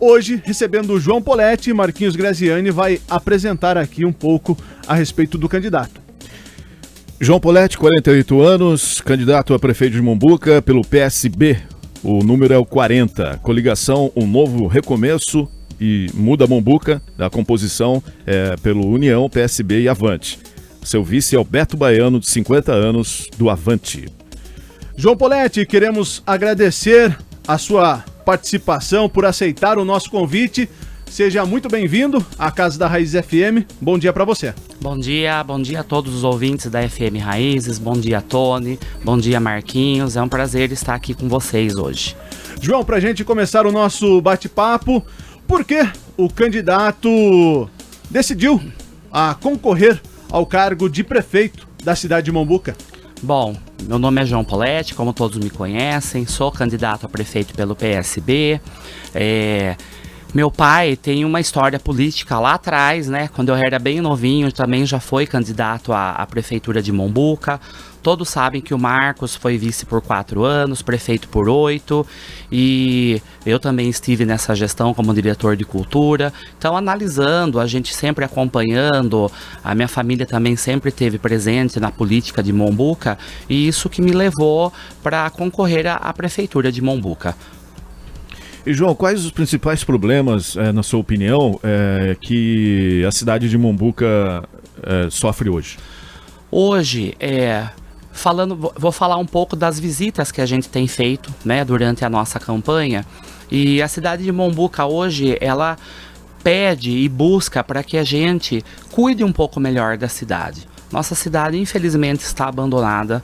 Hoje, recebendo o João Poletti, Marquinhos Graziani vai apresentar aqui um pouco a respeito do candidato. João Poletti, 48 anos, candidato a prefeito de Mombuca pelo PSB. O número é o 40. Coligação Um Novo Recomeço e Muda Mombuca. A composição é pelo União, PSB e Avante. Seu vice é o Beto Baiano, de 50 anos, do Avante. João Poletti, queremos agradecer a sua participação, por aceitar o nosso convite. Seja muito bem-vindo à Casa da Raiz FM. Bom dia para você. Bom dia a todos os ouvintes da FM Raízes. Bom dia, Tony. Bom dia, Marquinhos. É um prazer estar aqui com vocês hoje. João, para a gente começar o nosso bate-papo, por que o candidato decidiu concorrer ao cargo de prefeito da cidade de Mombuca? Bom, meu nome é João Poletti, como todos me conhecem, sou candidato a prefeito pelo PSB. Meu pai tem uma história política lá atrás, né? Quando eu era bem novinho, também já foi candidato à prefeitura de Mombuca. Todos sabem que o Marcos foi vice por 4 anos, prefeito por 8, e eu também estive nessa gestão como diretor de cultura. Então, analisando, a gente sempre acompanhando, a minha família também sempre esteve presente na política de Mombuca, e isso que me levou para concorrer à prefeitura de Mombuca. E João, quais os principais problemas, na sua opinião, que a cidade de Mombuca sofre hoje? Hoje, vou falar um pouco das visitas que a gente tem feito, né, durante a nossa campanha. E a cidade de Mombuca hoje, ela pede e busca para que a gente cuide um pouco melhor da cidade. Nossa cidade, infelizmente, está abandonada.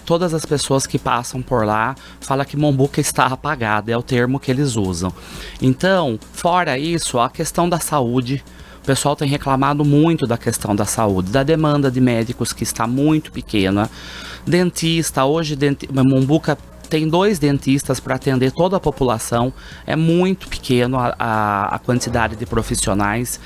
Todas as pessoas que passam por lá falam que Mombuca está apagada, é o termo que eles usam. Então, fora isso, a questão da saúde. O pessoal tem reclamado muito da questão da saúde, da demanda de médicos que está muito pequena. Dentista, hoje Mombuca tem 2 dentistas para atender toda a população, é muito pequeno a quantidade de profissionais.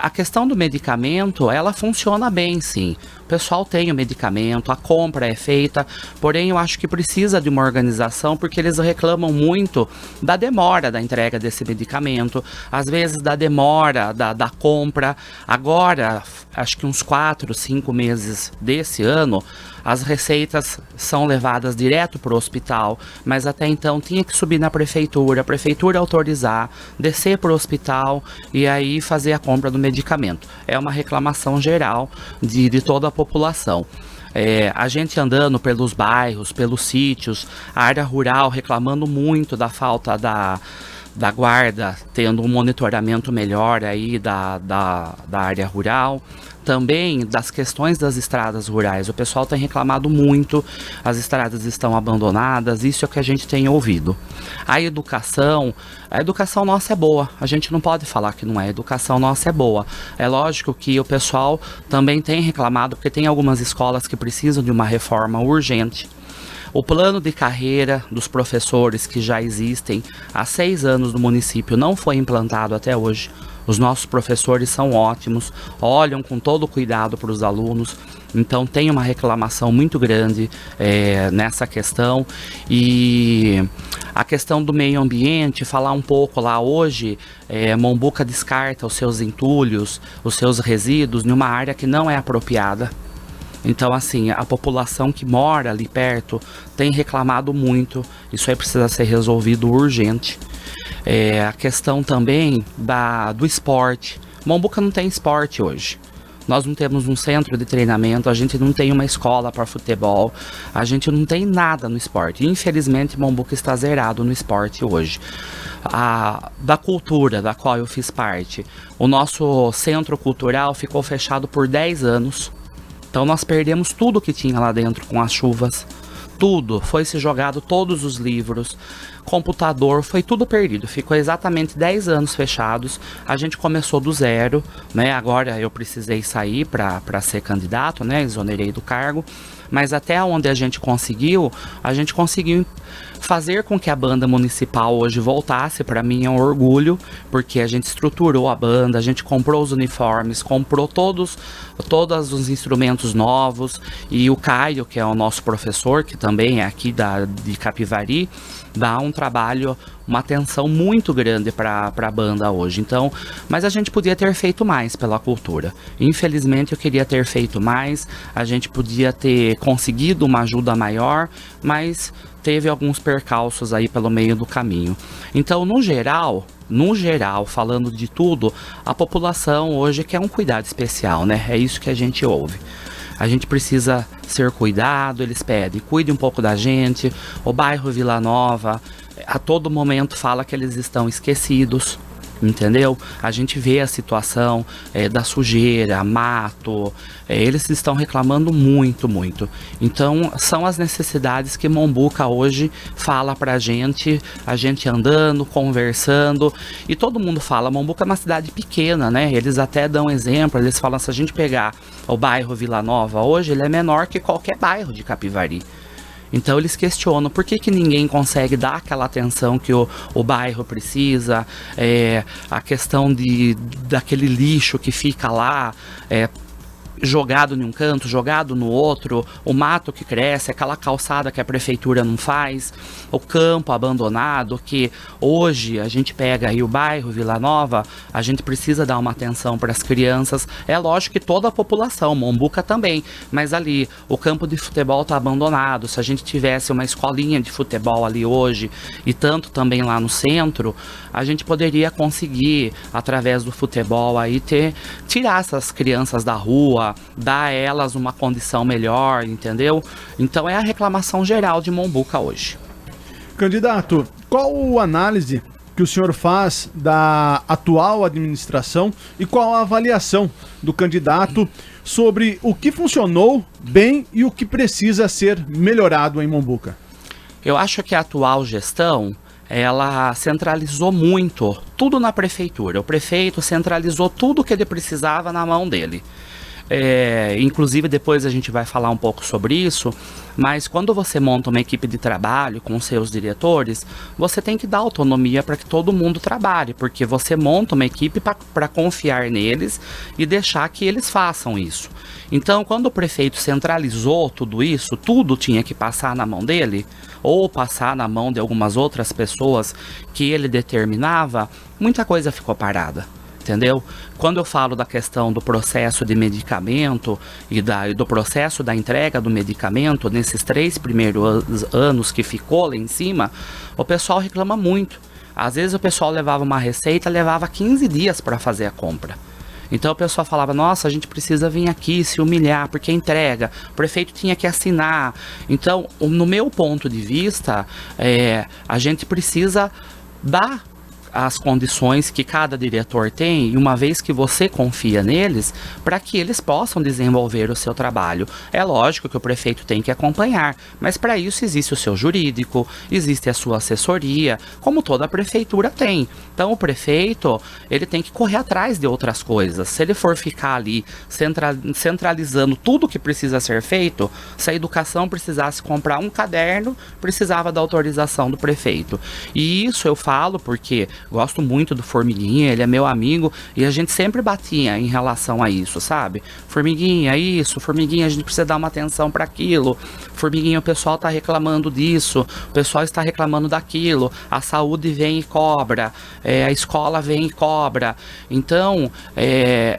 A questão do medicamento, ela funciona bem, sim. O pessoal tem o medicamento, a compra é feita, porém eu acho que precisa de uma organização, porque eles reclamam muito da demora da entrega desse medicamento, às vezes da demora da compra. Agora, acho que uns 4, 5 meses desse ano, as receitas são levadas direto para o hospital, mas até então tinha que subir na prefeitura, a prefeitura autorizar, descer para o hospital e aí fazer a compra do medicamento. É uma reclamação geral de toda a população. A gente andando pelos bairros, pelos sítios, a área rural reclamando muito da falta da guarda, tendo um monitoramento melhor aí da área rural. Também das questões das estradas rurais, o pessoal tem reclamado muito, as estradas estão abandonadas, isso é o que a gente tem ouvido. A educação nossa é boa, a gente não pode falar que não é, a educação nossa é boa. É lógico que o pessoal também tem reclamado, porque tem algumas escolas que precisam de uma reforma urgente. O plano de carreira dos professores que já existem há 6 anos no município não foi implantado até hoje. Os nossos professores são ótimos, olham com todo o cuidado para os alunos, então tem uma reclamação muito grande nessa questão. E a questão do meio ambiente, falar um pouco lá hoje, Mombuca descarta os seus entulhos, os seus resíduos em uma área que não é apropriada. Então, assim, a população que mora ali perto tem reclamado muito, isso aí precisa ser resolvido urgente. A questão também do esporte. Mombuca não tem esporte hoje. Nós não temos um centro de treinamento, a gente não tem uma escola para futebol, a gente não tem nada no esporte. Infelizmente, Mombuca está zerado no esporte hoje. Da cultura, da qual eu fiz parte, o nosso centro cultural ficou fechado por 10 anos. Então nós perdemos tudo que tinha lá dentro com as chuvas. Tudo, foi se jogado todos os livros, computador, foi tudo perdido. Ficou exatamente 10 anos fechados, a gente começou do zero, né? Agora eu precisei sair para ser candidato, né? Exonerei do cargo, mas até onde a gente conseguiu fazer com que a banda municipal hoje voltasse. Para mim é um orgulho, porque a gente estruturou a banda, a gente comprou os uniformes, comprou todos os instrumentos novos, e o Caio, que é o nosso professor, que também é aqui de Capivari, dá um trabalho, uma atenção muito grande para a banda hoje. Então, mas a gente podia ter feito mais pela cultura. Infelizmente eu queria ter feito mais, a gente podia ter conseguido uma ajuda maior, mas teve alguns percalços aí pelo meio do caminho. Então, no geral, falando de tudo, a população hoje quer um cuidado especial, né? É isso que a gente ouve. A gente precisa ser cuidado, eles pedem, cuide um pouco da gente. O bairro Vila Nova, a todo momento fala que eles estão esquecidos, entendeu? A gente vê a situação da sujeira, mato, eles estão reclamando muito, muito. Então, são as necessidades que Mombuca hoje fala pra gente, a gente andando, conversando, e todo mundo fala, Mombuca é uma cidade pequena, né? Eles até dão exemplo, eles falam, se a gente pegar o bairro Vila Nova hoje, ele é menor que qualquer bairro de Capivari. Então eles questionam por que ninguém consegue dar aquela atenção que o bairro precisa, a questão daquele lixo que fica lá, jogado em um canto, jogado no outro, o mato que cresce, aquela calçada que a prefeitura não faz, o campo abandonado, que hoje a gente pega aí o bairro Vila Nova, a gente precisa dar uma atenção para as crianças. É lógico que toda a população, Mombuca também, mas ali o campo de futebol está abandonado. Se a gente tivesse uma escolinha de futebol ali hoje, e tanto também lá no centro, a gente poderia conseguir, através do futebol aí, tirar essas crianças da rua, dar a elas uma condição melhor, entendeu? Então é a reclamação geral de Mombuca hoje. Candidato, qual a análise que o senhor faz da atual administração e qual a avaliação do candidato sobre o que funcionou bem e o que precisa ser melhorado em Mombuca? Eu acho que a atual gestão, ela centralizou muito tudo na prefeitura. O prefeito centralizou tudo que ele precisava na mão dele. Inclusive depois a gente vai falar um pouco sobre isso, mas quando você monta uma equipe de trabalho com seus diretores, você tem que dar autonomia para que todo mundo trabalhe, porque você monta uma equipe para confiar neles e deixar que eles façam isso. Então, quando o prefeito centralizou tudo isso, tudo tinha que passar na mão dele, ou passar na mão de algumas outras pessoas que ele determinava, muita coisa ficou parada. Entendeu? Quando eu falo da questão do processo de medicamento e do processo da entrega do medicamento, nesses 3 primeiros anos que ficou lá em cima, o pessoal reclama muito. Às vezes o pessoal levava uma receita, levava 15 dias para fazer a compra. Então o pessoal falava, nossa, a gente precisa vir aqui se humilhar, porque entrega, o prefeito tinha que assinar. Então, no meu ponto de vista, a gente precisa dar as condições que cada diretor tem, e uma vez que você confia neles, para que eles possam desenvolver o seu trabalho. É lógico que o prefeito tem que acompanhar, mas para isso existe o seu jurídico, existe a sua assessoria, como toda prefeitura tem. Então o prefeito, ele tem que correr atrás de outras coisas. Se ele for ficar ali centralizando tudo que precisa ser feito, se a educação precisasse comprar um caderno, precisava da autorização do prefeito. E isso eu falo porque gosto muito do Formiguinha, ele é meu amigo e a gente sempre batia em relação a isso, sabe? Formiguinha, isso, Formiguinha, a gente precisa dar uma atenção para aquilo. Formiguinha, o pessoal tá reclamando disso, o pessoal está reclamando daquilo, a saúde vem e cobra, a escola vem e cobra. Então,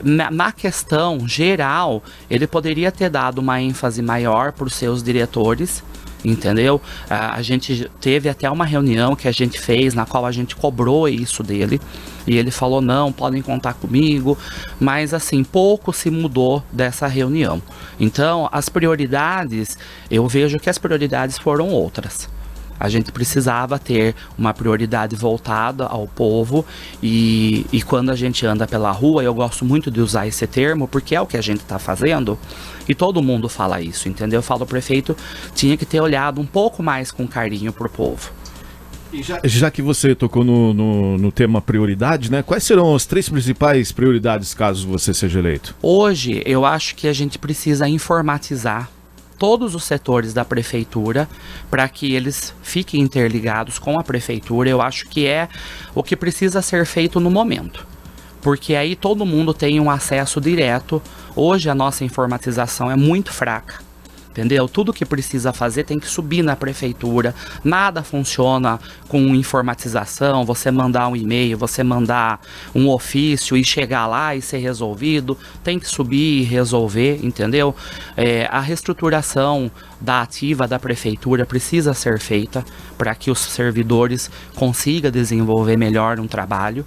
na questão geral, ele poderia ter dado uma ênfase maior para os seus diretores, entendeu? A gente teve até uma reunião que a gente fez, na qual a gente cobrou isso dele, e ele falou, não, podem contar comigo, mas assim, pouco se mudou dessa reunião. Então, as prioridades, eu vejo que as prioridades foram outras. A gente precisava ter uma prioridade voltada ao povo e quando a gente anda pela rua, eu gosto muito de usar esse termo, porque é o que a gente está fazendo e todo mundo fala isso, entendeu? Eu falo, o prefeito tinha que ter olhado um pouco mais com carinho pro povo. E já que você tocou no tema prioridade, né? Quais serão as 3 principais prioridades caso você seja eleito? Hoje, eu acho que a gente precisa informatizar todos os setores da prefeitura para que eles fiquem interligados com a prefeitura. Eu acho que é o que precisa ser feito no momento, porque aí todo mundo tem um acesso direto. Hoje a nossa informatização é muito fraca. entendeu? Tudo que precisa fazer tem que subir na prefeitura. Nada funciona com informatização, você mandar um e-mail, você mandar um ofício e chegar lá e ser resolvido. Tem que subir e resolver, entendeu? A reestruturação da ativa da prefeitura precisa ser feita para que os servidores consigam desenvolver melhor um trabalho.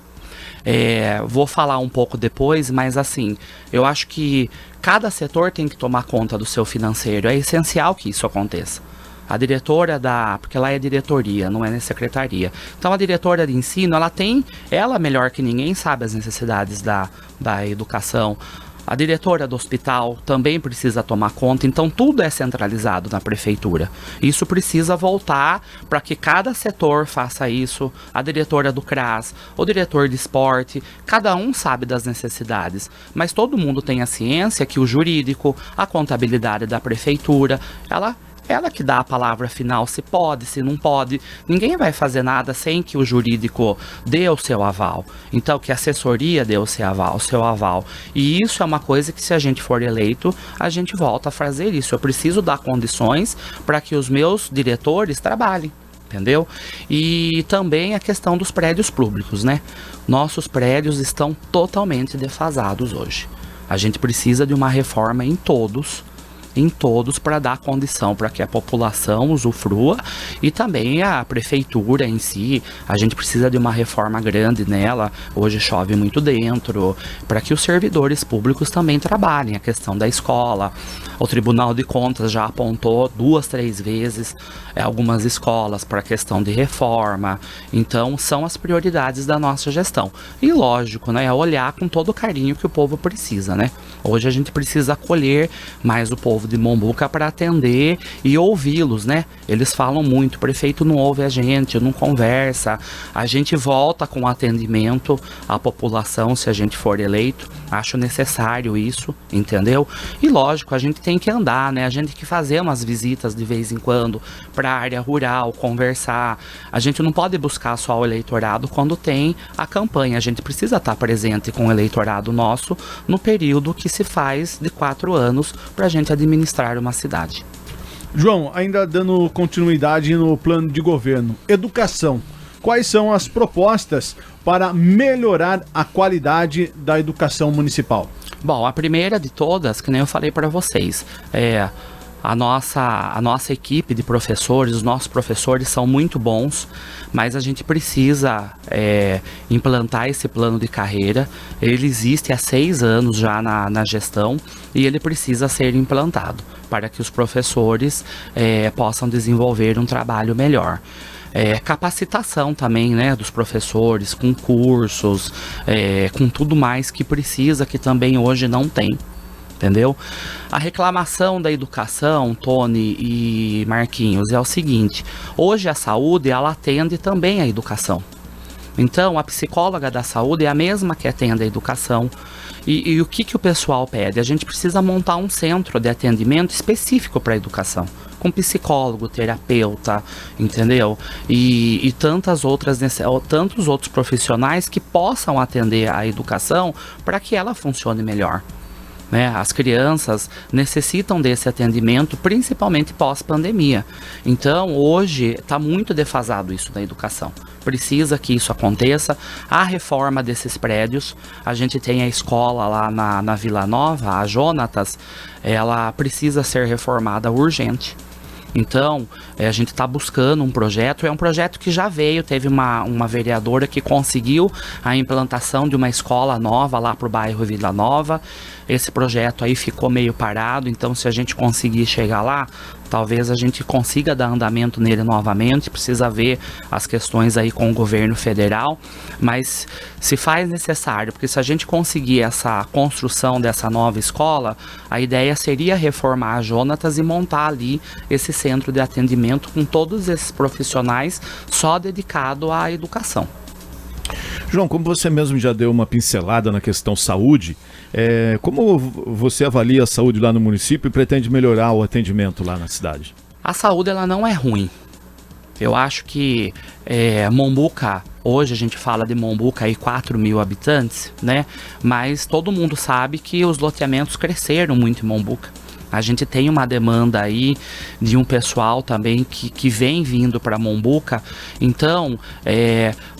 Vou falar um pouco depois, mas assim, eu acho que cada setor tem que tomar conta do seu financeiro. É essencial que isso aconteça. A diretora porque lá é diretoria, não é na secretaria. Então a diretora de ensino, ela melhor que ninguém sabe as necessidades da educação. A diretora do hospital também precisa tomar conta, então tudo é centralizado na prefeitura. Isso precisa voltar para que cada setor faça isso, a diretora do CRAS, o diretor de esporte, cada um sabe das necessidades, mas todo mundo tem a ciência que o jurídico, a contabilidade da prefeitura, ela que dá a palavra final, se pode, se não pode. Ninguém vai fazer nada sem que o jurídico dê o seu aval. Então, que a assessoria dê o seu aval. E isso é uma coisa que, se a gente for eleito, a gente volta a fazer isso. Eu preciso dar condições para que os meus diretores trabalhem. Entendeu? E também a questão dos prédios públicos, né? Nossos prédios estão totalmente defasados hoje. A gente precisa de uma reforma em todos para dar condição para que a população usufrua e também a prefeitura em si. A gente precisa de uma reforma grande nela, hoje chove muito dentro, para que os servidores públicos também trabalhem. A questão da escola, o Tribunal de Contas já apontou 2, 3 vezes algumas escolas para a questão de reforma. Então são as prioridades da nossa gestão. E lógico, né, é olhar com todo o carinho que o povo precisa, né? Hoje a gente precisa acolher mais o povo de Mombuca para atender e ouvi-los, né? Eles falam muito, o prefeito não ouve a gente, não conversa. A gente volta com atendimento à população se a gente for eleito. Acho necessário isso, entendeu? E lógico, a gente tem que andar, né? A gente tem que fazer umas visitas de vez em quando para a área rural, conversar. A gente não pode buscar só o eleitorado quando tem a campanha. A gente precisa estar presente com o eleitorado nosso no período que se faz de 4 anos para a gente administrar uma cidade. João, ainda dando continuidade no plano de governo, educação. Quais são as propostas para melhorar a qualidade da educação municipal? Bom, a primeira de todas, que nem eu falei para vocês, a nossa equipe de professores, os nossos professores são muito bons, mas a gente precisa implantar esse plano de carreira. Ele existe há 6 anos já na gestão e ele precisa ser implantado para que os professores possam desenvolver um trabalho melhor. Capacitação também, né, dos professores, com cursos, com tudo mais que precisa, que também hoje não tem. Entendeu? A reclamação da educação, Tony e Marquinhos, é o seguinte: hoje a saúde, ela atende também a educação. Então, a psicóloga da saúde é a mesma que atende a educação. E o que o pessoal pede? A gente precisa montar um centro de atendimento específico para a educação, com psicólogo, terapeuta, entendeu? E tantos outros profissionais que possam atender a educação para que ela funcione melhor. Né? As crianças necessitam desse atendimento, principalmente pós-pandemia. Então, hoje está muito defasado isso da educação. Precisa que isso aconteça. A reforma desses prédios, a gente tem a escola lá na Vila Nova, a Jonatas, ela precisa ser reformada urgente. Então, a gente está buscando um projeto, é um projeto que já veio, teve uma vereadora que conseguiu a implantação de uma escola nova lá para o bairro Vila Nova. Esse projeto aí ficou meio parado, então se a gente conseguir chegar lá, talvez a gente consiga dar andamento nele novamente. Precisa ver as questões aí com o governo federal, mas se faz necessário, porque se a gente conseguir essa construção dessa nova escola, a ideia seria reformar a Jonatas e montar ali esse centro de atendimento com todos esses profissionais só dedicado à educação. João, como você mesmo já deu uma pincelada na questão saúde, como você avalia a saúde lá no município e pretende melhorar o atendimento lá na cidade? A saúde, ela não é ruim. Eu acho que Mombuca, hoje a gente fala de Mombuca aí 4.000 habitantes, né? Mas todo mundo sabe que os loteamentos cresceram muito em Mombuca. A gente tem uma demanda aí de um pessoal também que vem vindo para Mombuca. Então,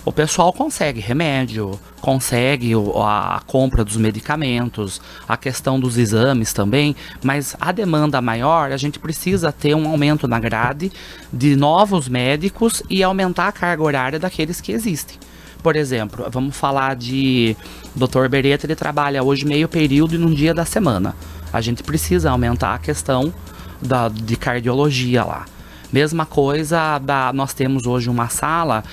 o pessoal consegue remédio, consegue a compra dos medicamentos, a questão dos exames também, mas a demanda maior, a gente precisa ter um aumento na grade de novos médicos e aumentar a carga horária daqueles que existem. Por exemplo, vamos falar de Dr. Beretta, ele trabalha hoje meio período e num dia da semana. A gente precisa aumentar a questão de cardiologia lá. Mesma coisa, nós temos hoje uma sala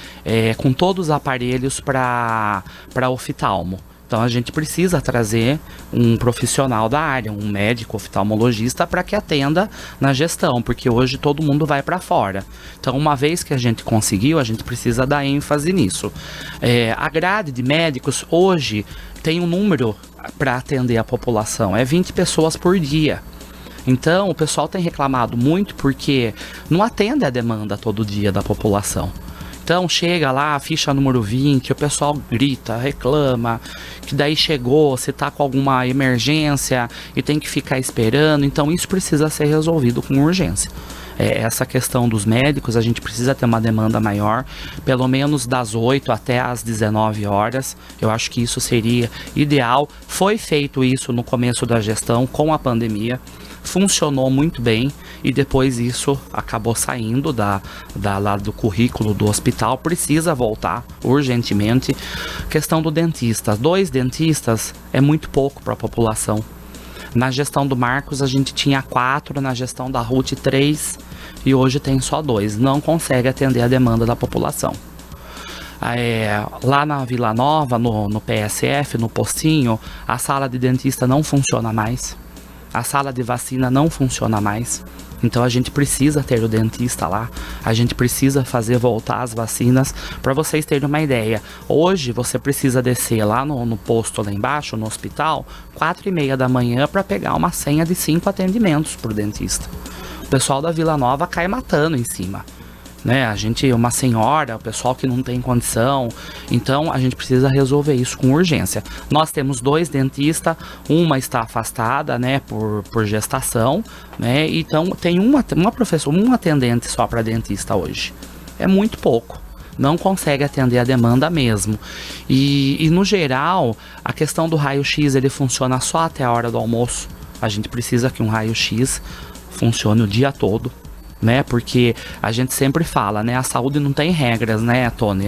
com todos os aparelhos para oftalmo. Então a gente precisa trazer um profissional da área, um médico oftalmologista para que atenda na gestão, porque hoje todo mundo vai para fora. Então uma vez que a gente conseguiu, a gente precisa dar ênfase nisso. A grade de médicos hoje tem um número para atender a população, 20 pessoas por dia. Então o pessoal tem reclamado muito porque não atende a demanda todo dia da população. Então chega lá, a ficha número 20, o pessoal grita, reclama, que daí chegou, se tá com alguma emergência e tem que ficar esperando. Então isso precisa ser resolvido com urgência. Essa questão dos médicos, a gente precisa ter uma demanda maior, pelo menos das 8 até as 19 horas. Eu acho que isso seria ideal. Foi feito isso no começo da gestão com a pandemia. Funcionou muito bem e depois isso acabou saindo lá do currículo do hospital, precisa voltar urgentemente. Questão do dentista, 2 dentistas é muito pouco para a população. Na gestão do Marcos a gente tinha 4, na gestão da Ruth 3 e hoje tem só 2, não consegue atender a demanda da população. Lá na Vila Nova, no PSF, no postinho, a sala de dentista não funciona mais. A sala de vacina não funciona mais. Então a gente precisa ter o dentista lá. A gente precisa fazer voltar as vacinas. Para vocês terem uma ideia, hoje você precisa descer lá no posto lá embaixo, no hospital, 4h30 da manhã para pegar uma senha de 5 atendimentos pro dentista. O pessoal da Vila Nova cai matando em cima. A gente, uma senhora, o pessoal que não tem condição, então a gente precisa resolver isso com urgência. Nós temos 2 dentistas, uma está afastada, por gestação, então tem uma professora, um atendente só para dentista hoje. É muito pouco, não consegue atender a demanda mesmo. E no geral, a questão do raio-x, ele funciona só até a hora do almoço. A gente precisa que um raio-x funcione o dia todo. Porque a gente sempre fala, a saúde não tem regras, Tony?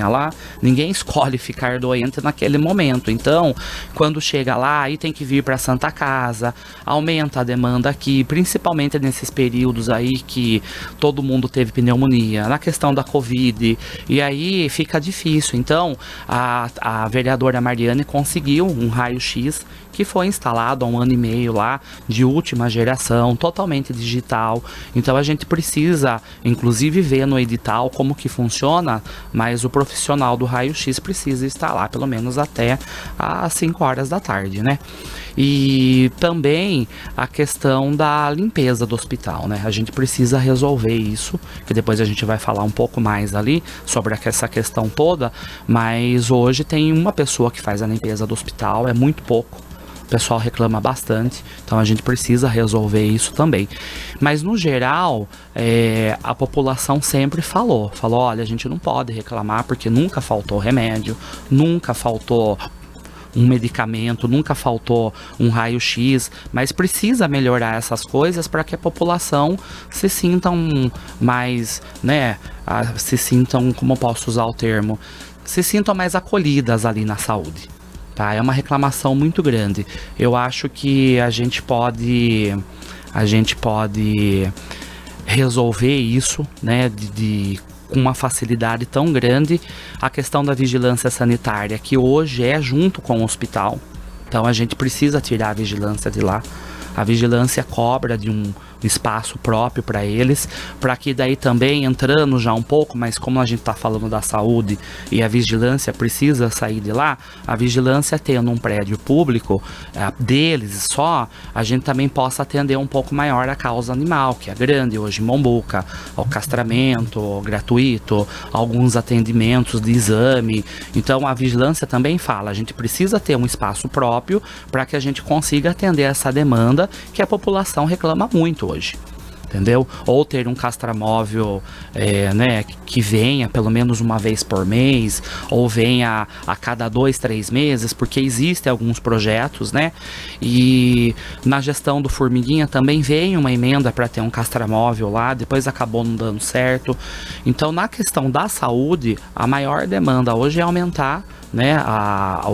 Ninguém escolhe ficar doente naquele momento. Então, quando chega lá, aí tem que vir para a Santa Casa, aumenta a demanda aqui, principalmente nesses períodos aí que todo mundo teve pneumonia, na questão da Covid, e aí fica difícil. Então, a vereadora Mariane conseguiu um raio-x que foi instalado há 1 ano e meio lá, de última geração, totalmente digital. Então a gente precisa, inclusive, ver no edital como que funciona, mas o profissional do raio-x precisa estar lá pelo menos até às 5 horas da tarde, E também a questão da limpeza do hospital, A gente precisa resolver isso, que depois a gente vai falar um pouco mais ali sobre essa questão toda, mas hoje tem uma pessoa que faz a limpeza do hospital, é muito pouco. O pessoal reclama bastante, então a gente precisa resolver isso também. Mas no geral, a população sempre falou, olha, a gente não pode reclamar porque nunca faltou remédio, nunca faltou um medicamento, nunca faltou um raio-x, mas precisa melhorar essas coisas para que a população se sintam mais, se sintam, como eu posso usar o termo, se sintam mais acolhidas ali na saúde. É uma reclamação muito grande. Eu acho que a gente pode resolver isso, com uma facilidade tão grande. A questão da vigilância sanitária, que hoje é junto com o hospital. Então a gente precisa tirar a vigilância de lá. A vigilância cobra de espaço próprio para eles, para que daí também, entrando já um pouco, mas como a gente está falando da saúde e a vigilância precisa sair de lá, a vigilância tendo um prédio público deles só, a gente também possa atender um pouco maior a causa animal, que é grande hoje em Mombuca, ao castramento gratuito, alguns atendimentos de exame. Então a vigilância também fala, a gente precisa ter um espaço próprio para que a gente consiga atender essa demanda que a população reclama muito hoje, entendeu? Ou ter um castramóvel né, que venha pelo menos uma vez por mês, ou venha a cada 2, 3 meses, porque existem alguns projetos, né? E na gestão do Formiguinha também veio uma emenda para ter um castramóvel lá, depois acabou não dando certo. Então, na questão da saúde, a maior demanda hoje é aumentar, né,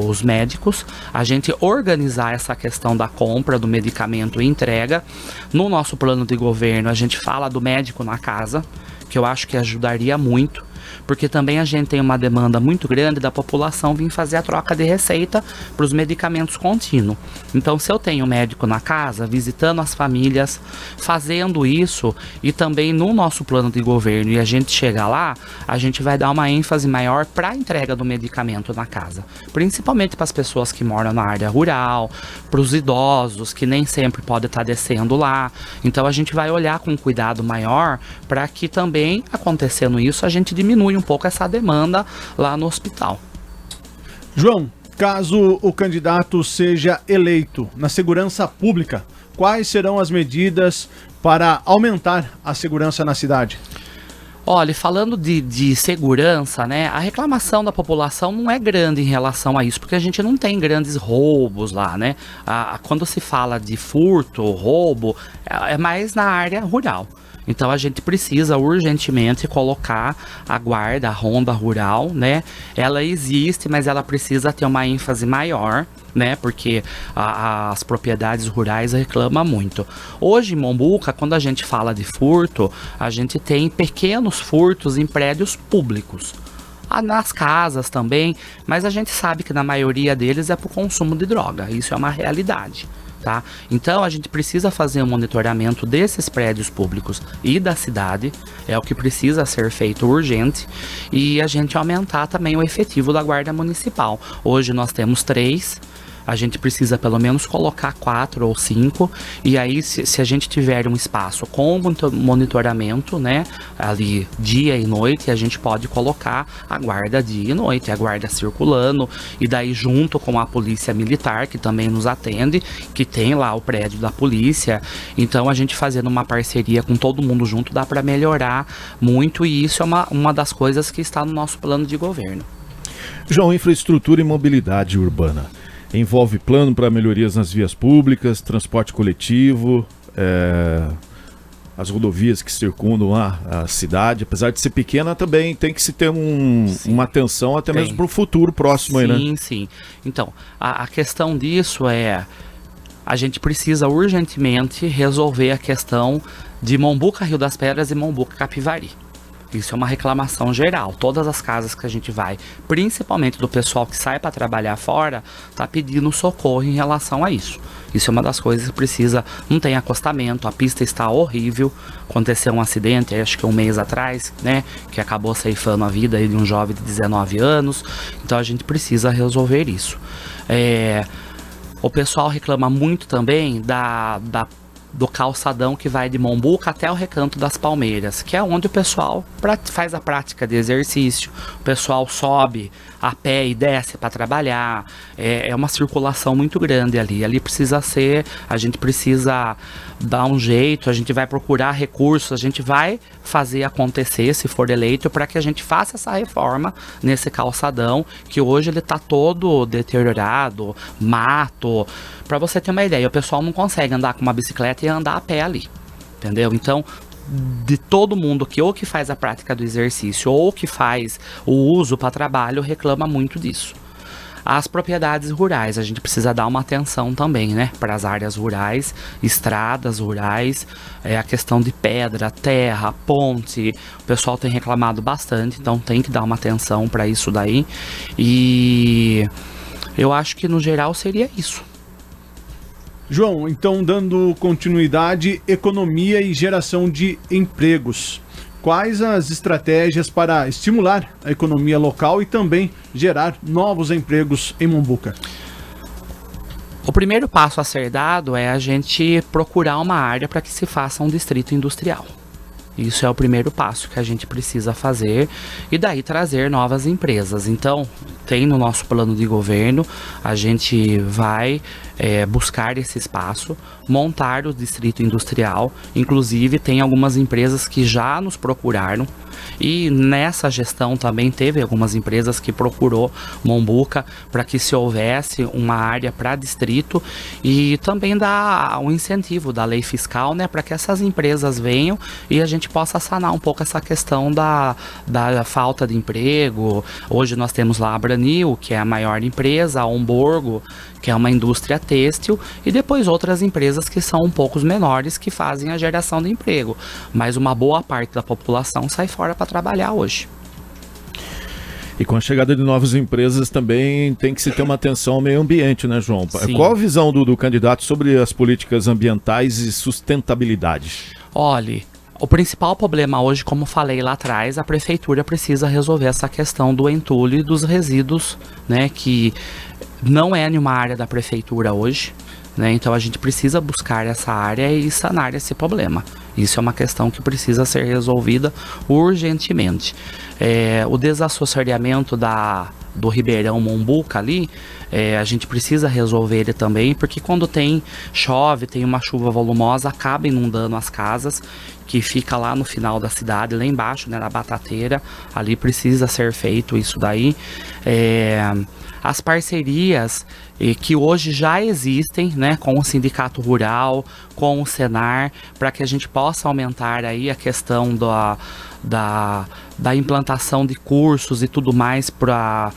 os médicos, a gente organizar essa questão da compra do medicamento e entrega. No nosso plano de governo, a gente fala do médico na casa, que eu acho que ajudaria muito, porque também a gente tem uma demanda muito grande da população vir fazer a troca de receita para os medicamentos contínuos. Então, se eu tenho um médico na casa, visitando as famílias, fazendo isso, e também no nosso plano de governo, e a gente chega lá, a gente vai dar uma ênfase maior para a entrega do medicamento na casa, principalmente para as pessoas que moram na área rural, para os idosos, que nem sempre podem estar descendo lá. Então, a gente vai olhar com cuidado maior para que também, acontecendo isso, a gente diminui um pouco essa demanda lá no hospital. João, caso o candidato seja eleito na segurança pública, quais serão as medidas para aumentar a segurança na cidade? Olha, falando de segurança, né, a reclamação da população não é grande em relação a isso, porque a gente não tem grandes roubos lá, né? Quando se fala de furto, roubo, é mais na área rural. Então a gente precisa urgentemente colocar a guarda, a ronda rural, né? Ela existe, mas ela precisa ter uma ênfase maior, né? Porque as propriedades rurais reclamam muito. Hoje em Mombuca, quando a gente fala de furto, a gente tem pequenos furtos em prédios públicos. Nas casas também, mas a gente sabe que na maioria deles é por consumo de droga. Isso é uma realidade. Tá? Então a gente precisa fazer um monitoramento desses prédios públicos e da cidade, é o que precisa ser feito urgente, e a gente aumentar também o efetivo da Guarda Municipal. Hoje nós temos 3, a gente precisa pelo menos colocar 4 ou 5, e aí se a gente tiver um espaço com monitoramento, né, ali dia e noite, a gente pode colocar a guarda dia e noite, a guarda circulando, e daí junto com a polícia militar, que também nos atende, que tem lá o prédio da polícia. Então a gente fazendo uma parceria com todo mundo junto dá para melhorar muito, e isso é uma das coisas que está no nosso plano de governo. João, infraestrutura e mobilidade urbana. Envolve plano para melhorias nas vias públicas, transporte coletivo, as rodovias que circundam a cidade. Apesar de ser pequena, também tem que se ter uma atenção até mesmo para o futuro próximo. Sim, aí, né? Sim, sim. Então, a questão disso a gente precisa urgentemente resolver a questão de Mombuca, Rio das Pedras e Mombuca, Capivari. Isso é uma reclamação geral. Todas as casas que a gente vai, principalmente do pessoal que sai para trabalhar fora, tá pedindo socorro em relação a isso. Isso é uma das coisas que precisa. Não tem acostamento, a pista está horrível. Aconteceu um acidente, acho que 1 mês atrás, né, que acabou ceifando a vida de um jovem de 19 anos. Então a gente precisa resolver isso. O pessoal reclama muito também do calçadão que vai de Mombuca até o Recanto das Palmeiras, que é onde o pessoal faz a prática de exercício, o pessoal sobe a pé e desce para trabalhar, é uma circulação muito grande ali. A gente precisa dar um jeito, a gente vai procurar recursos, a gente vai fazer acontecer, se for eleito, para que a gente faça essa reforma nesse calçadão, que hoje ele está todo deteriorado, mato. Para você ter uma ideia, o pessoal não consegue andar com uma bicicleta e andar a pé ali, entendeu? Então, de todo mundo que faz a prática do exercício ou que faz o uso para trabalho, reclama muito disso. As propriedades rurais, a gente precisa dar uma atenção também, né, para as áreas rurais, estradas rurais, a questão de pedra, terra, ponte, o pessoal tem reclamado bastante, então tem que dar uma atenção para isso daí, e eu acho que no geral seria isso. João, então dando continuidade, economia e geração de empregos. Quais as estratégias para estimular a economia local e também gerar novos empregos em Mombuca? O primeiro passo a ser dado é a gente procurar uma área para que se faça um distrito industrial. Isso é o primeiro passo que a gente precisa fazer e daí trazer novas empresas. Então, tem no nosso plano de governo, a gente vai buscar esse espaço, montar o distrito industrial. Inclusive, tem algumas empresas que já nos procuraram e nessa gestão também teve algumas empresas que procurou Mombuca para que se houvesse uma área para distrito e também dá um incentivo da lei fiscal, né, para que essas empresas venham e a gente possa sanar um pouco essa questão da falta de emprego. Hoje nós temos lá a Branil, que é a maior empresa, a Homburgo, que é uma indústria têxtil, e depois outras empresas que são um pouco menores que fazem a geração de emprego. Mas uma boa parte da população sai fora para trabalhar hoje. E com a chegada de novas empresas também tem que se ter uma atenção ao meio ambiente, né, João? Sim. Qual a visão do candidato sobre as políticas ambientais e sustentabilidade? Olhe, o principal problema hoje, como falei lá atrás, a prefeitura precisa resolver essa questão do entulho e dos resíduos, né, que não é nenhuma área da prefeitura hoje, né, então a gente precisa buscar essa área e sanar esse problema. Isso é uma questão que precisa ser resolvida urgentemente. O desassoreamento do Ribeirão Mombuca ali, a gente precisa resolver ele também, porque quando chove, tem uma chuva volumosa, acaba inundando as casas, que fica lá no final da cidade, lá embaixo, né, na Batateira, ali precisa ser feito isso daí. As parcerias que hoje já existem, né, com o Sindicato Rural, com o Senar, para que a gente possa aumentar aí a questão da implantação de cursos e tudo mais para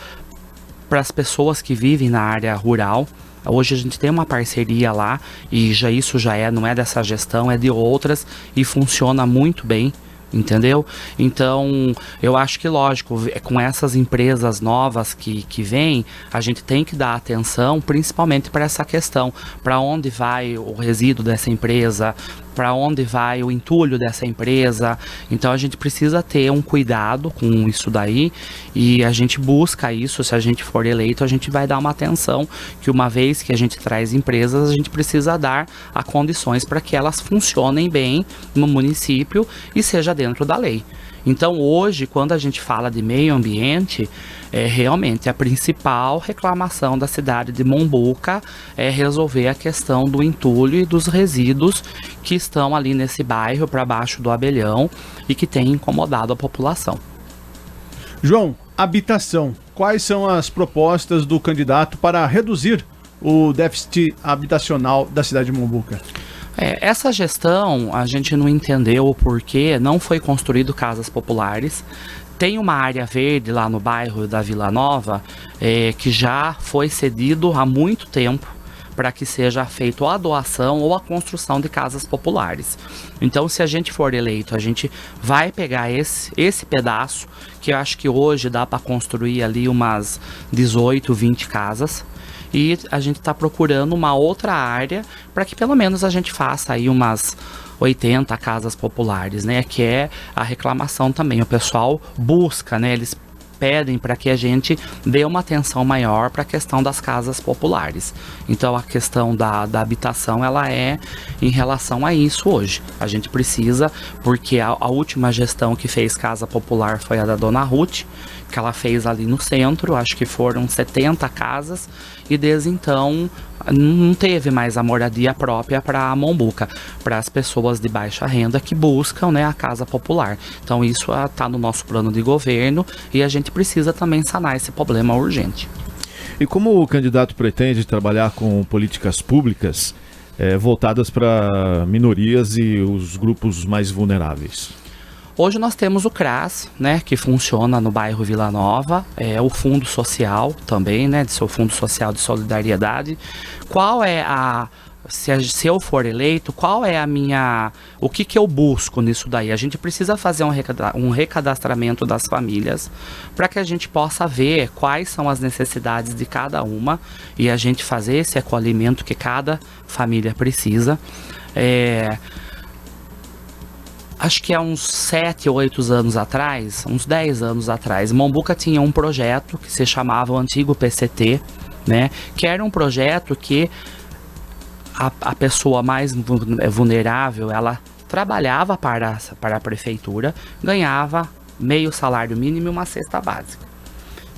as pessoas que vivem na área rural. Hoje a gente tem uma parceria lá e isso não é dessa gestão, é de outras e funciona muito bem. Entendeu? Então, eu acho que, lógico, com essas empresas novas que vêm, a gente tem que dar atenção, principalmente para essa questão, para onde vai o resíduo dessa empresa, para onde vai o entulho dessa empresa. Então, a gente precisa ter um cuidado com isso daí e a gente busca isso. Se a gente for eleito, a gente vai dar uma atenção, que uma vez que a gente traz empresas, a gente precisa dar a condições para que elas funcionem bem no município e seja dentro da lei. Então hoje, quando a gente fala de meio ambiente, realmente a principal reclamação da cidade de Mombuca é resolver a questão do entulho e dos resíduos que estão ali nesse bairro para baixo do Abelhão e que tem incomodado a população. João, habitação. Quais são as propostas do candidato para reduzir o déficit habitacional da cidade de Mombuca? Essa gestão, a gente não entendeu o porquê, não foi construído casas populares. Tem uma área verde lá no bairro da Vila Nova, que já foi cedido há muito tempo para que seja feita a doação ou a construção de casas populares. Então, se a gente for eleito, a gente vai pegar esse pedaço, que eu acho que hoje dá para construir ali umas 18, 20 casas, e a gente está procurando uma outra área para que pelo menos a gente faça aí umas 80 casas populares, né? Que é a reclamação também. O pessoal busca, né? Eles pedem para que a gente dê uma atenção maior para a questão das casas populares. Então a questão da habitação, ela é em relação a isso hoje. A gente precisa, porque a última gestão que fez casa popular foi a da Dona Ruth, que ela fez ali no centro, acho que foram 70 casas, e desde então não teve mais a moradia própria para a Mombuca, para as pessoas de baixa renda que buscam, né, a casa popular. Então isso está no nosso plano de governo e a gente precisa também sanar esse problema urgente. E como o candidato pretende trabalhar com políticas públicas voltadas para minorias e os grupos mais vulneráveis? Hoje nós temos o CRAS, né, que funciona no bairro Vila Nova, o Fundo Social também, né, de seu Fundo Social de Solidariedade. Qual é a se eu for eleito, qual é o que eu busco nisso daí? A gente precisa fazer um recadastramento das famílias para que a gente possa ver quais são as necessidades de cada uma e a gente fazer esse acolhimento que cada família precisa. Acho que há uns 7 ou 8 anos atrás, uns 10 anos atrás, Mombuca tinha um projeto que se chamava o antigo PCT, né? Que era um projeto que a pessoa mais vulnerável, ela trabalhava para a prefeitura, ganhava meio salário mínimo e uma cesta básica.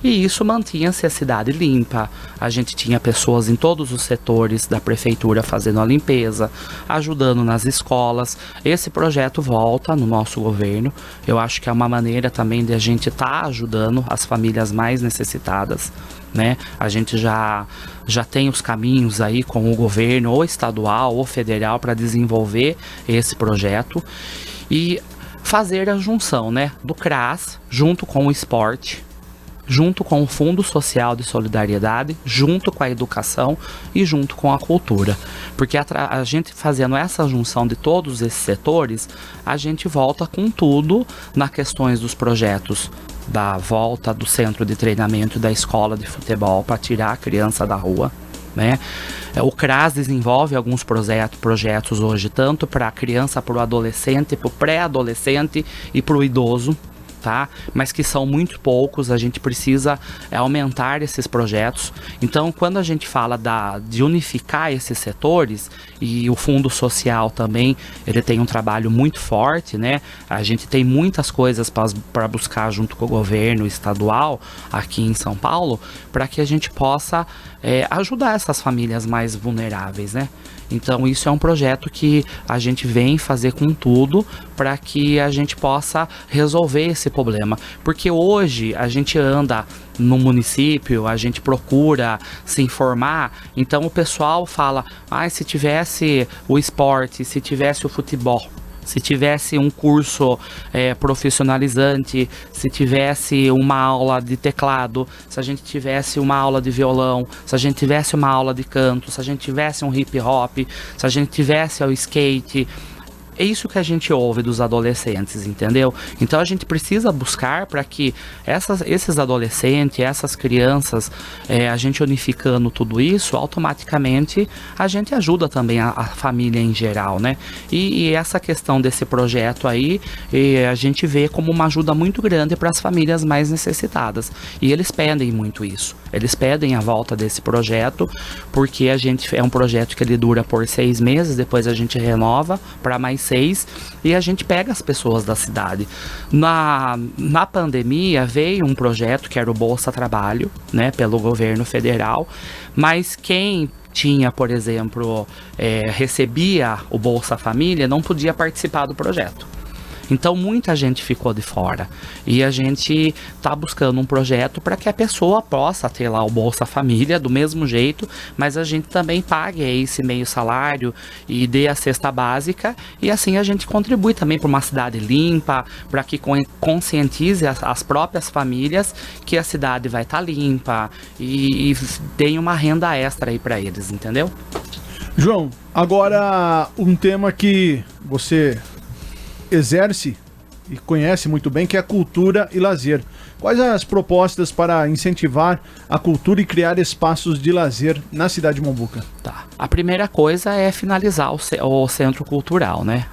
E isso mantinha-se a cidade limpa, a gente tinha pessoas em todos os setores da prefeitura fazendo a limpeza, ajudando nas escolas. Esse projeto volta no nosso governo, eu acho que é uma maneira também de a gente estar ajudando as famílias mais necessitadas, né? A gente já tem os caminhos aí com o governo, ou estadual ou federal, para desenvolver esse projeto e fazer a junção, né, do CRAS junto com o esporte, junto com o Fundo Social de Solidariedade, junto com a educação e junto com a cultura. Porque a gente fazendo essa junção de todos esses setores, a gente volta com tudo nas questões dos projetos da volta do centro de treinamento da escola de futebol para tirar a criança da rua, né? O CRAS desenvolve alguns projetos hoje, tanto para a criança, para o adolescente, para o pré-adolescente e para o idoso, tá? Mas que são muito poucos, a gente precisa aumentar esses projetos. Então, quando a gente fala de unificar esses setores, e o Fundo Social também, ele tem um trabalho muito forte, né? A gente tem muitas coisas para buscar junto com o governo estadual aqui em São Paulo, para que a gente possa ajudar essas famílias mais vulneráveis, né? Então isso é um projeto que a gente vem fazer com tudo para que a gente possa resolver esse problema. Porque hoje a gente anda no município, a gente procura se informar, então o pessoal fala, se tivesse o esporte, se tivesse o futebol, se tivesse um curso profissionalizante, se tivesse uma aula de teclado, se a gente tivesse uma aula de violão, se a gente tivesse uma aula de canto, se a gente tivesse um hip hop, se a gente tivesse o skate. É isso que a gente ouve dos adolescentes, entendeu? Então a gente precisa buscar para que esses adolescentes, essas crianças, a gente unificando tudo isso, automaticamente a gente ajuda também a família em geral, né? E essa questão desse projeto aí, a gente vê como uma ajuda muito grande para as famílias mais necessitadas. E eles pedem muito isso. Eles pedem a volta desse projeto, porque é um projeto que ele dura por 6 meses, depois a gente renova para mais 6, e a gente pega as pessoas da cidade. Na pandemia veio um projeto que era o Bolsa Trabalho, né, pelo governo federal, mas quem tinha, por exemplo, recebia o Bolsa Família não podia participar do projeto. Então muita gente ficou de fora, e a gente está buscando um projeto para que a pessoa possa ter lá o Bolsa Família do mesmo jeito, mas a gente também pague esse meio salário e dê a cesta básica, e assim a gente contribui também para uma cidade limpa, para que conscientize as próprias famílias que a cidade vai estar limpa e dê uma renda extra aí para eles, entendeu? João, agora um tema que você exerce e conhece muito bem, que é a cultura e lazer. Quais as propostas para incentivar a cultura e criar espaços de lazer na cidade de Mombuca? Tá. A primeira coisa é finalizar o centro cultural, né?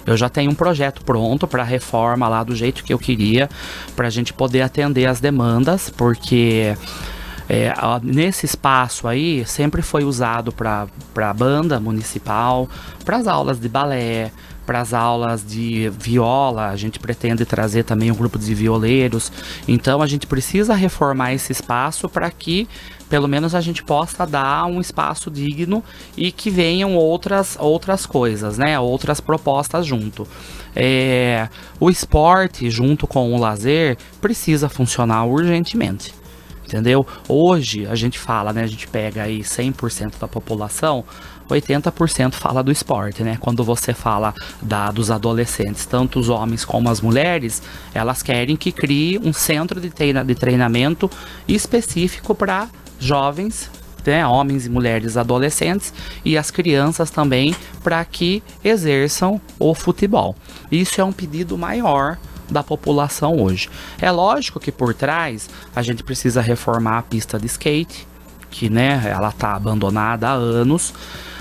Eu já tenho um projeto pronto para reforma lá do jeito que eu queria, para a gente poder atender as demandas, porque nesse espaço aí sempre foi usado para a banda municipal, para as aulas de balé, para as aulas de viola. A gente pretende trazer também um grupo de violeiros. Então a gente precisa reformar esse espaço para que pelo menos a gente possa dar um espaço digno e que venham outras coisas, né? Outras propostas junto. O esporte junto com o lazer precisa funcionar urgentemente. Entendeu? Hoje a gente fala, né? A gente pega aí 100% da população, 80% fala do esporte, né? Quando você fala dos adolescentes, tanto os homens como as mulheres, elas querem que crie um centro de treinamento específico para jovens né, homens e mulheres adolescentes e as crianças também, para que exerçam o futebol. Isso é um pedido maior da população hoje. É lógico que por trás a gente precisa reformar a pista de skate, que, né, ela está abandonada há anos.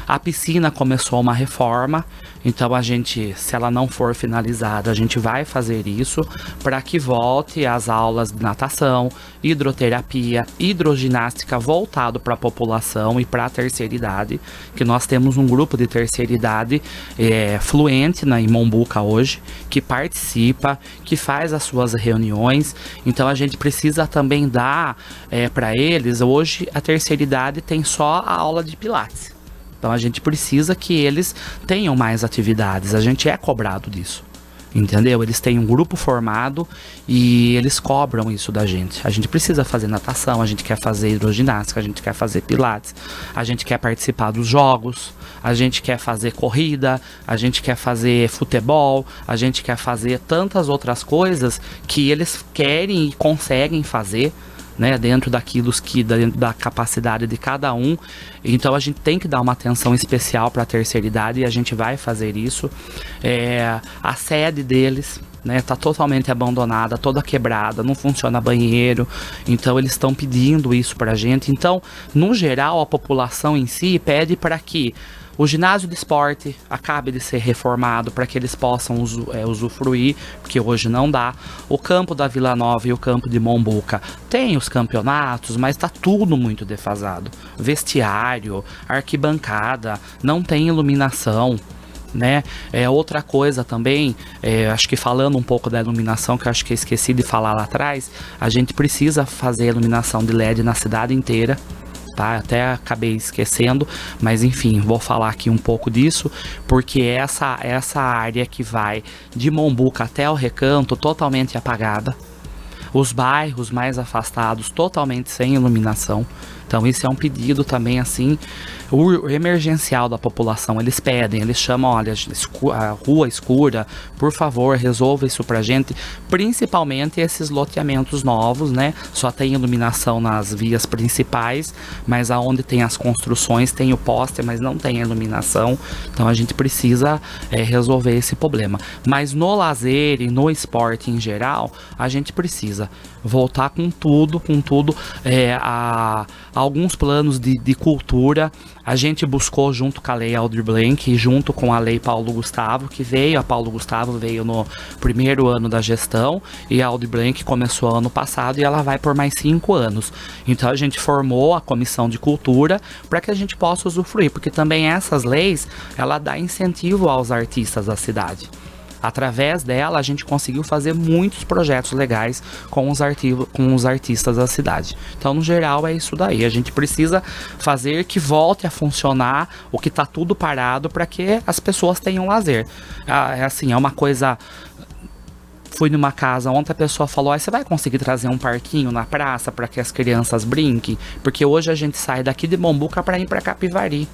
A piscina começou uma reforma, então a gente, se ela não for finalizada, a gente vai fazer isso para que volte às aulas de natação, hidroterapia, hidroginástica voltado para a população e para a terceira idade, que nós temos um grupo de terceira idade fluente em Mombuca hoje, que participa, que faz as suas reuniões. Então a gente precisa também dar para eles, hoje a terceira idade tem só a aula de pilates. Então a gente precisa que eles tenham mais atividades, a gente é cobrado disso, entendeu? Eles têm um grupo formado e eles cobram isso da gente. A gente precisa fazer natação, a gente quer fazer hidroginástica, a gente quer fazer pilates, a gente quer participar dos jogos, a gente quer fazer corrida, a gente quer fazer futebol, a gente quer fazer tantas outras coisas que eles querem e conseguem fazer, né, dentro daquilo da capacidade de cada um. Então a gente tem que dar uma atenção especial para a terceira idade e a gente vai fazer isso. A sede deles, né, tá totalmente abandonada, toda quebrada, não funciona banheiro, então eles estão pedindo isso para a gente. Então, no geral, a população em si pede para que o ginásio de esporte acabe de ser reformado para que eles possam usufruir, porque hoje não dá. O campo da Vila Nova e o campo de Mombuca tem os campeonatos, mas está tudo muito defasado. Vestiário, arquibancada, não tem iluminação, né? Outra coisa também, acho que falando um pouco da iluminação, que eu acho que eu esqueci de falar lá atrás, a gente precisa fazer iluminação de LED na cidade inteira. Tá? Até acabei esquecendo, mas enfim, vou falar aqui um pouco disso, porque essa área que vai de Mombuca até o Recanto totalmente apagada, os bairros mais afastados totalmente sem iluminação. Então isso é um pedido também assim, o emergencial da população. Eles pedem, eles chamam, olha, a rua escura, por favor, resolva isso pra gente. Principalmente esses loteamentos novos, né? Só tem iluminação nas vias principais, mas aonde tem as construções tem o poste, mas não tem a iluminação. Então a gente precisa resolver esse problema. Mas no lazer e no esporte em geral, a gente precisa voltar com tudo, alguns planos de cultura. A gente buscou junto com a Lei Aldir Blanc e junto com a Lei Paulo Gustavo, que veio, a Paulo Gustavo veio no primeiro ano da gestão e a Aldir Blanc começou ano passado e ela vai por mais 5 anos. Então a gente formou a Comissão de Cultura para que a gente possa usufruir, porque também essas leis, ela dá incentivo aos artistas da cidade. Através dela, a gente conseguiu fazer muitos projetos legais com os artistas da cidade. Então, no geral, é isso daí. A gente precisa fazer que volte a funcionar o que está tudo parado para que as pessoas tenham lazer. É uma coisa... Fui numa casa, ontem a pessoa falou, você vai conseguir trazer um parquinho na praça para que as crianças brinquem? Porque hoje a gente sai daqui de Mombuca para ir para Capivari.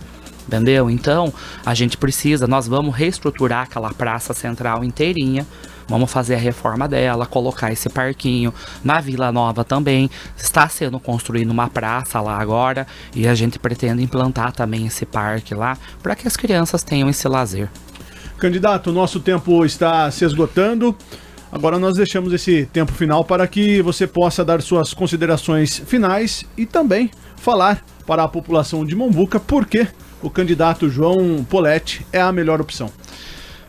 Entendeu? Então, a gente precisa, nós vamos reestruturar aquela praça central inteirinha, vamos fazer a reforma dela, colocar esse parquinho. Na Vila Nova também está sendo construída uma praça lá agora e a gente pretende implantar também esse parque lá para que as crianças tenham esse lazer. Candidato, o nosso tempo está se esgotando. Agora nós deixamos esse tempo final para que você possa dar suas considerações finais e também falar para a população de Mombuca por que o candidato João Poletti é a melhor opção.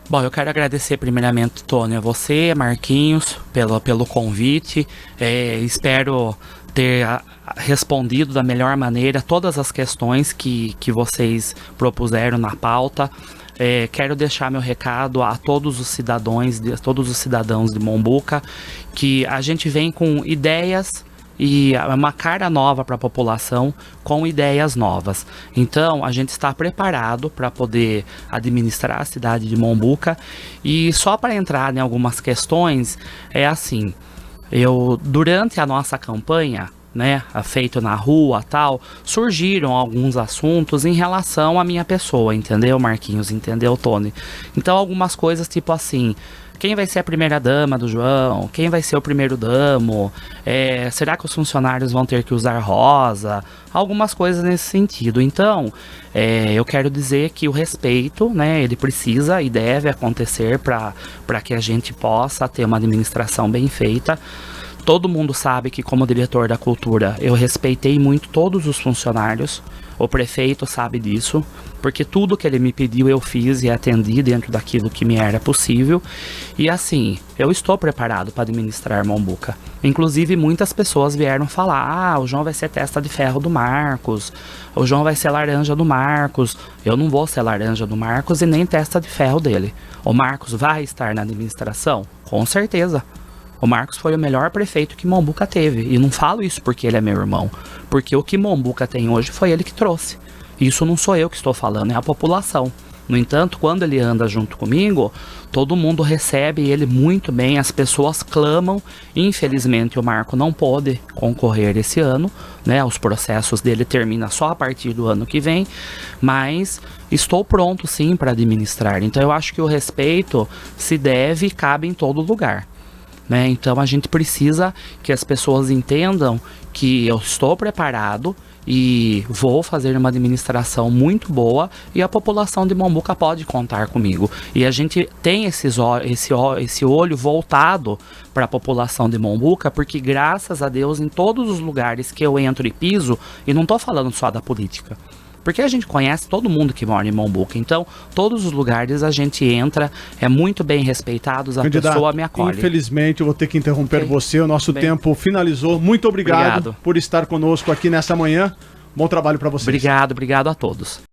Bom, eu quero agradecer primeiramente, Tony, a você, Marquinhos, pelo convite. Espero ter respondido da melhor maneira todas as questões que vocês propuseram na pauta. Quero deixar meu recado a todos os cidadãos de Mombuca, que a gente vem com ideias e uma cara nova para a população, com ideias novas. Então a gente está preparado para poder administrar a cidade de Mombuca. E só para entrar em algumas questões, assim, durante a nossa campanha, né, feito na rua tal, surgiram alguns assuntos em relação à minha pessoa, entendeu, Marquinhos, entendeu, Tony? Então algumas coisas tipo assim, quem vai ser a primeira dama do João, quem vai ser o primeiro damo, será que os funcionários vão ter que usar rosa, algumas coisas nesse sentido. Então, eu quero dizer que o respeito, né, ele precisa e deve acontecer para que a gente possa ter uma administração bem feita. Todo mundo sabe que, como diretor da cultura, eu respeitei muito todos os funcionários. O prefeito sabe disso, porque tudo que ele me pediu eu fiz e atendi dentro daquilo que me era possível. E assim, eu estou preparado para administrar Mombuca. Inclusive, muitas pessoas vieram falar: o João vai ser testa de ferro do Marcos, o João vai ser laranja do Marcos. Eu não vou ser laranja do Marcos e nem testa de ferro dele. O Marcos vai estar na administração? Com certeza. O Marcos foi o melhor prefeito que Mombuca teve. E não falo isso porque ele é meu irmão. Porque o que Mombuca tem hoje foi ele que trouxe. Isso não sou eu que estou falando, é a população. No entanto, quando ele anda junto comigo, todo mundo recebe ele muito bem, as pessoas clamam. Infelizmente, o Marco não pôde concorrer esse ano, né? Os processos dele terminam só a partir do ano que vem, mas estou pronto sim para administrar. Então eu acho que o respeito se deve e cabe em todo lugar. Né? Então a gente precisa que as pessoas entendam que eu estou preparado e vou fazer uma administração muito boa e a população de Mombuca pode contar comigo. E a gente tem esse olho voltado para a população de Mombuca, porque graças a Deus em todos os lugares que eu entro e piso, e não estou falando só da política, porque a gente conhece todo mundo que mora em Mombuca. Então, todos os lugares a gente entra, é muito bem respeitados, a pessoa me acolhe. Infelizmente, eu vou ter que interromper você. O nosso tempo finalizou. Muito obrigado por estar conosco aqui nessa manhã. Bom trabalho para vocês. Obrigado a todos.